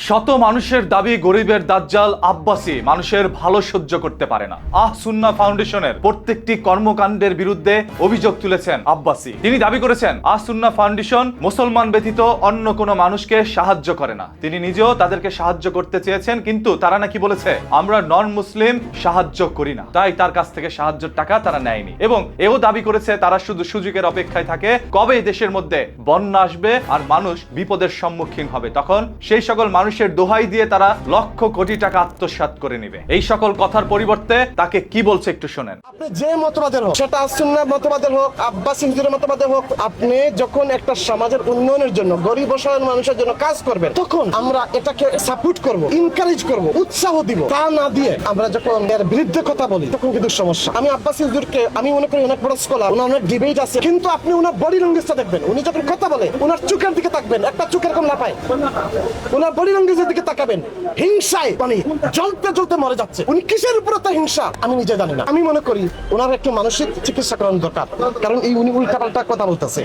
শত মানুষের দাবি গরিবের দাজ্জাল আব্বাসী মানুষের ভালো সহ্য করতে পারে না। সুন্নাহ ফাউন্ডেশনের প্রত্যেকটি কর্মকাণ্ডের বিরুদ্ধে অভিযোগ তুলেছেন আব্বাসী। তিনি দাবি করেছেন সুন্নাহ ফাউন্ডেশন মুসলমান ব্যতীত অন্য কোনো মানুষকে সাহায্য করে না। তিনি নিজেও তাদেরকে সাহায্য করতে চেয়েছেন, কিন্তু তারা নাকি বলেছে আমরা নন মুসলিম সাহায্য করি না, তাই তার কাছ থেকে সাহায্যের টাকা তারা নেয়নি। এবং এও দাবি করেছে তারা শুধু সুযোগের অপেক্ষায় থাকে কবে দেশের মধ্যে বন্যা আসবে আর মানুষ বিপদের সম্মুখীন হবে, তখন সেই সকল মানুষের দোহাই দিয়ে তারা লক্ষ কোটি টাকা আত্মসাৎ করে নেবে। এই সকল কথার পরিবর্তে তাকে কি বলছে একটু শোনেন। আপনি যে মতবাদের হোক, সেটা সুন্নাহ মতবাদের হোক, আব্বাসী হুজুরের মতবাদের হোক, আপনি যখন একটা সমাজের উন্নয়নের জন্য, গরিব অসহায় মানুষের জন্য কাজ করবেন, তখন আমরা এটাকে সাপোর্ট করব, এনকারেজ করব, উৎসাহ দিব। তা না দিয়ে আমরা যখন এর বিরুদ্ধে কথা বলি তখন কিন্তু সমস্যা। আমি আব্বাসী হুজুরকে আমি মনে করি অনেক বড় স্কলার, ওনার অনেক ডিবেট আছে, কিন্তু আপনি ওনার বডি ল্যাঙ্গুয়েজটা দেখবেন। উনি যখন কথা বলে ওনার চোখের দিকে তাকবেন, একটা চোখ এরকম লাফায়, ওনার বডি ল্যাঙ্গুয়েজের দিকে তাকাবেন, হিংসায় মানে জ্বলতে জ্বলতে মরে যাচ্ছে। উনি কিসের উপর এত হিংসা আমি নিজে জানি না। আমি মনে করি ওনার একটু মানসিক চিকিৎসা করানো দরকার, কারণ এই উনি উল্টাপাল্টা কথা বলতেছে।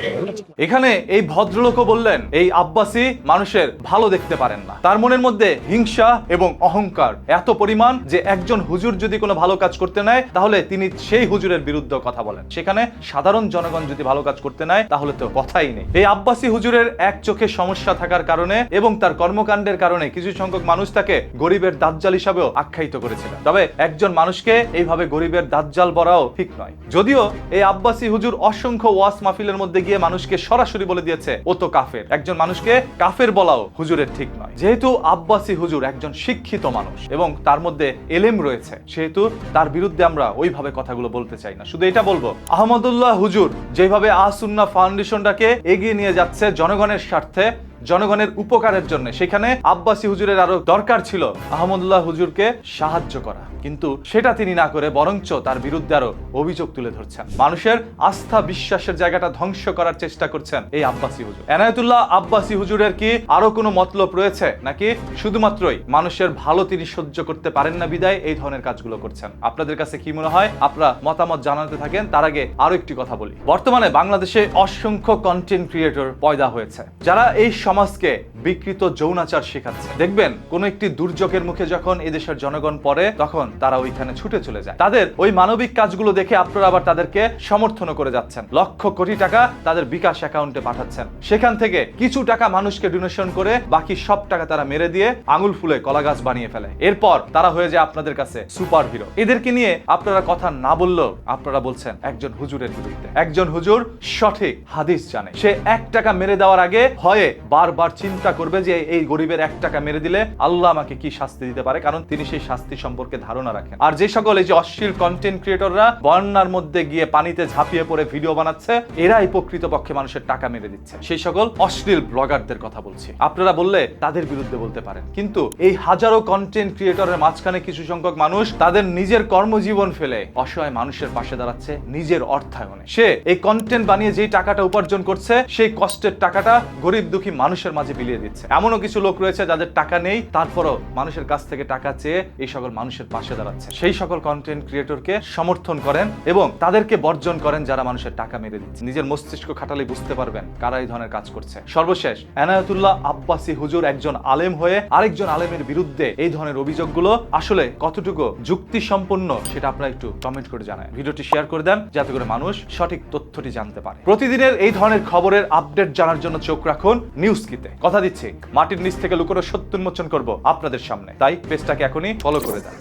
এখানে এই ভদ্রলোকও বললেন এই আব্বাসী মানুষের ভালো দেখতে পারেন না। তার মনের মধ্যে হিংসা এবং অহংকার এত পরিমাণ যে একজন হুজুর যদি কোনো ভালো কাজ করতে নেয় তাহলে তিনি সেই হুজুরের বিরুদ্ধে কথা বলেন, সেখানে সাধারণ জনগণ যদি ভালো কাজ করতে নেয় তাহলে তো কথাই নেই। এই আব্বাসী হুজুরের এক চোখে সমস্যা থাকার কারণে এবং তার কর্মকাণ্ডের কারণে কিছু সংখ্যক মানুষ তাকে গরিবের দাজ্জাল হিসাবেও আখ্যায়িত করেছিলেন। তবে একজন মানুষকে এইভাবে গরিবের দাজ্জাল বলাও ঠিক নয়। যদিও এই আব্বাসী হুজুর অসংখ্য ওয়াজ মাহফিলের মধ্যে গিয়ে মানুষকে সরাসরি বলে দিয়েছে ও তো কাফের। একজন মানুষকে কাফের বলাও হুজুরের ঠিক নয়। যেহেতু আব্বাসী হুজুর একজন শিক্ষিত মানুষ এবং তার মধ্যে এলেম রয়েছে, সেহেতু তার বিরুদ্ধে আমরা ওইভাবে কথাগুলো বলতে চাই না। শুধু এটা বলবো, আহমদুল্লাহ হুজুর যেভাবে সুন্নাহ ফাউন্ডেশনটাকে এগিয়ে নিয়ে যাচ্ছে জনগণের স্বার্থে, জনগণের উপকারের জন্য, সেখানে আব্বাসী হুজুরের আরো দরকার ছিল আহমদুল্লাহ হুজুরকে সাহায্য করা, কিন্তু সেটা তিনি না করে বরঞ্চ তার বিরুদ্ধে আরো অভিযোগ তুলে ধরছেন। মানুষের আস্থা বিশ্বাসের জায়গাটা ধ্বংস করার চেষ্টা করছেন এই আব্বাসী হুজুর। এনায়েতুল্লাহ আব্বাসী হুজুরের কি আরো কোনো মতলব রয়েছে, নাকি শুধুমাত্রই মানুষের ভালো তিনি সহ্য করতে পারেন না বিদায় এই ধরনের কাজগুলো করছেন? আপনাদের কাছে কি মনে হয়? আপনারা মতামত জানাতে থাকেন। তার আগে আরো একটি কথা বলি, বর্তমানে বাংলাদেশে অসংখ্য কন্টেন্ট ক্রিয়েটর পয়দা হয়েছে যারা এই সমাজকে বিকৃত যৌনাচার শেখাচ্ছে। দেখবেন কোন একটি দুর্যোগের মুখে যখন এদেশের জনগণ পড়ে তখন তারা ওইখানে ছুটে চলে যায়। তাদের ওই মানবিক কাজগুলো দেখে আপনারা আবার তাদেরকে সমর্থন করে যাচ্ছেন, লক্ষ কোটি টাকা তাদের বিকাশ অ্যাকাউন্টে পাঠাচ্ছেন। সেখান থেকে কিছু টাকা মানুষকে ডোনেশন করে বাকি সব টাকা তারা মেরে দিয়ে আঙুল ফুলে কলা গাছ বানিয়ে ফেলে। এরপর তারা হয়ে যায় আপনাদের কাছে সুপার হিরো। এদেরকে নিয়ে আপনারা কথা না বললেও আপনারা বলছেন একজন হুজুরের বিরুদ্ধে। একজন হুজুর সঠিক হাদিস জানে, সে 1 টাকা মেরে দেওয়ার আগে ভয়ে বারবার চিন্তা করবে যে এই গরিবের 1 টাকা মেরে দিলে আল্লাহ আমাকে কি শাস্তি দিতে পারে, কারণ তিনি সেই শাস্তি সম্পর্কে ধারণা রাখেন। আর যে সকল এই যে অশ্লীল কন্টেন্ট ক্রিয়েটররা বন্যার মধ্যে গিয়ে পানিতে ঝাঁপিয়ে পড়ে ভিডিও বানাচ্ছে, এরাই প্রকৃতপক্ষে মানুষের টাকা মেরে দিচ্ছে। সেই সকল অশ্লীল ব্লগারদের কথা বলছি। আপনারা বললে তাদের বিরুদ্ধে বলতে পারেন, কিন্তু এই হাজারো কন্টেন্ট ক্রিয়েটরের মাঝখানে কিছু সংখ্যক মানুষ তাদের নিজের কর্মজীবন ফেলে অসহায় মানুষের পাশে দাঁড়াচ্ছে নিজের অর্থায়নে। সে এই কন্টেন্ট বানিয়ে যেই টাকাটা উপার্জন করছে সেই কষ্টের টাকাটা গরিব দুঃখী মানুষের মাঝে বিলিয়ে দিচ্ছে। এমনও কিছু লোক রয়েছে যাদের টাকা নেই, তারপরও মানুষের কাছ থেকে টাকা চেয়ে এই সকল মানুষের পাশে দাঁড়াচ্ছে। সেই সকল কন্টেন্ট ক্রিয়েটরকে সমর্থন করেন এবং তাদেরকে বর্জন করেন যারা মানুষের টাকা মেরে দিচ্ছে। নিজের মস্তিষ্ক খাটালে বুঝতে পারবেন কারা এই ধরনের কাজ করছে। সর্বশেষ, এনায়েতুল্লাহ আব্বাসী হুজুর একজন আলেম হয়ে আরেকজন আলেমের বিরুদ্ধে এই ধরনের অভিযোগগুলো আসলে কতটুকু যুক্তি সম্পন্ন সেটা আপনারা একটু কমেন্ট করে জানান। ভিডিওটি শেয়ার করে দেন যাতে করে মানুষ সঠিক তথ্যটি জানতে পারে। প্রতিদিনের এই ধরনের খবরের আপডেট জানার জন্য চোখ রাখুন নিউজ কিতে। কথা দিচ্ছি মাটির নিচ থেকে লুকোনো সত্য উন্মোচন করব আপনাদের সামনে, তাই পেজটাকে এখনই ফলো করে দেন।